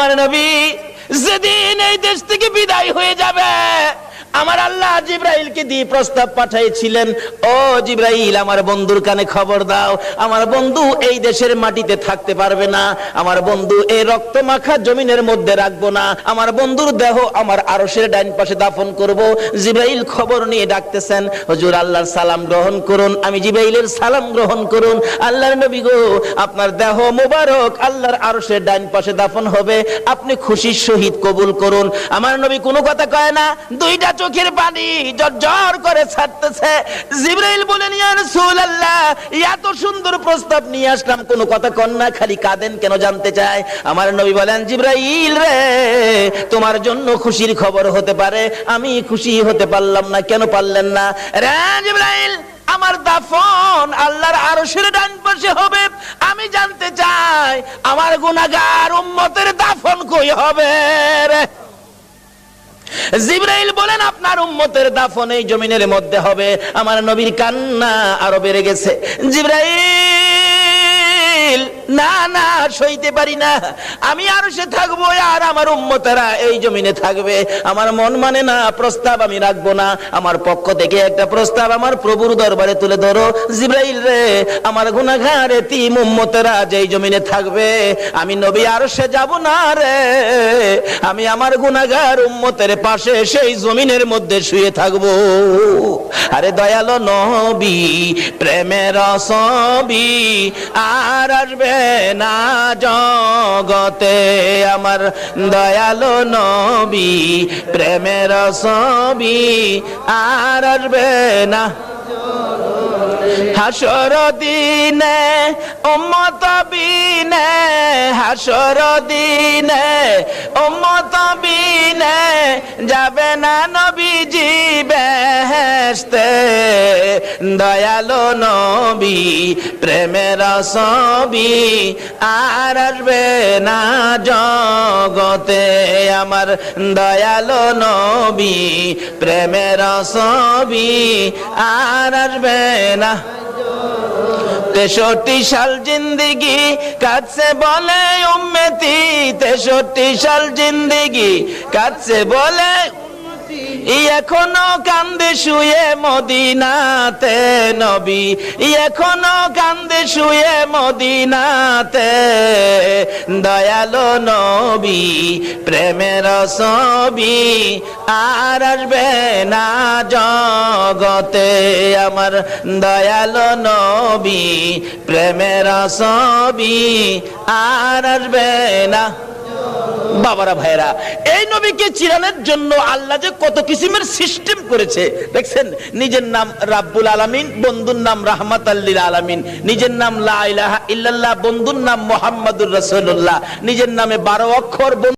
আমার নবী যেদিন এই দেশ থেকে বিদায় হয়ে যাবে, আমার আল্লাহ জিবরাইলকে দিয়ে প্রস্তাব পাঠিয়েছিলেন, ও জিবরাইল, আমার বন্ধুর কানে খবর দাও, আমার বন্ধু এই দেশের মাটিতে থাকতে পারবে না, আমার বন্ধু এই রক্ত মাখা জমিনের মধ্যে রাখবো না, আমার বন্ধুর দেহ আমার আরশের ডাইন পাশে দাফন করব। জিবরাইল খবর নিয়ে ডাকতেছেন, হুজুর আল্লাহর সালাম গ্রহণ করুন। আমি জিবরাইলের সালাম গ্রহণ করুন। আল্লাহর নবী গো, আপনার দেহ মোবারক আল্লাহর আরশের ডাইন পাশে দাফন হবে, আপনি খুশির সহিত কবুল করুন। আমার নবী কোনো কথা কয় না, দুইটা চোখের পানি জর্জর করে ছাড়তেছে। জিবরাইল বলেন, ইয়া রাসূলুল্লাহ, এত সুন্দর প্রস্তাব নিয়ে আসলাম, কোনো কথা কন না, খালি কাঁদেন কেন জানতে চাই। আমার নবী বলেন, জিবরাইল রে, তোমার জন্য খুশির খবর হতে পারে, আমি খুশি হতে পারলাম না। কেন পারলেন না? রে জিবরাইল, আমার দাফন আল্লাহর আরশের ডান পাশে হবে, আমি জানতে চাই আমার গুনাহগার উম্মতের দাফন কই হবে রে? জিবরাইল বলেন, আপনার উম্মতের দাফন এই জমিনের মধ্যে হবে। আমার নবীর কান্না আরো বেড়ে গেছে। জিবরাইল, না না, সইতে পারি না, আমি আরশে থাকবো আর আমার উম্মতেরা এই জমিনে থাকবে। আমার মন মানে না, প্রস্তাব আমি রাখবো না। আমার পক্ষ থেকে একটা প্রস্তাব আমার প্রভুর দরবারে তুলে ধরো। জিবরাইল রে, আমার গুনাহগার এতিম উম্মতেরা যেই জমিনে থাকবে, আমি নবী আরশে যাব না রে, আমি আমার গুনাহগার উম্মতের পাশে সেই জমিনের মধ্যে শুয়ে থাকবো। আরে দয়ালো নবী, প্রেমের ছবি আর আসবে না জগতে, আমার দয়ালো নবী, প্রেমের ছবি আর আসবে না। হাসর দিনে উম্মত বিনে, হাসর দিনে উম্মত বিনে যাবে না নবীজি বেহেশতে। দয়ালো নবী, প্রেমের ছবি আর আসবে না জগতে, আমার দয়ালো নবী, প্রেমের ছবি আর আসবে না। 63 সাল জিন্দেগি কাটছে বলে উম্মতি, 63 সাল জিন্দেগি কাটছে বলে, এখনো কান্দে শুয়ে মদিনাতে নবী, এখনো কান্দে শুয়ে মদিনাতে। দয়ালো নবী, প্রেমের ছবি আর আসবে না জগতে, আমার দয়ালো নবী, প্রেমের ছবি আর আসবে না। বাবারা ভাইরা, এই নবীকে চিরানোর জন্য আল্লাহ যে কত কিসিমের সিস্টেম করেছে দেখছেন। নিজের নাম রাব্বুল আলামিন, বন্ধুর নাম রাহমাতাল লিল আলামিন, নিজের নাম লা ইলাহা ইল্লাল্লাহ, বন্ধুর নাম মুহাম্মাদুর রাসূলুল্লাহ, নিজের নামে 12 অক্ষর।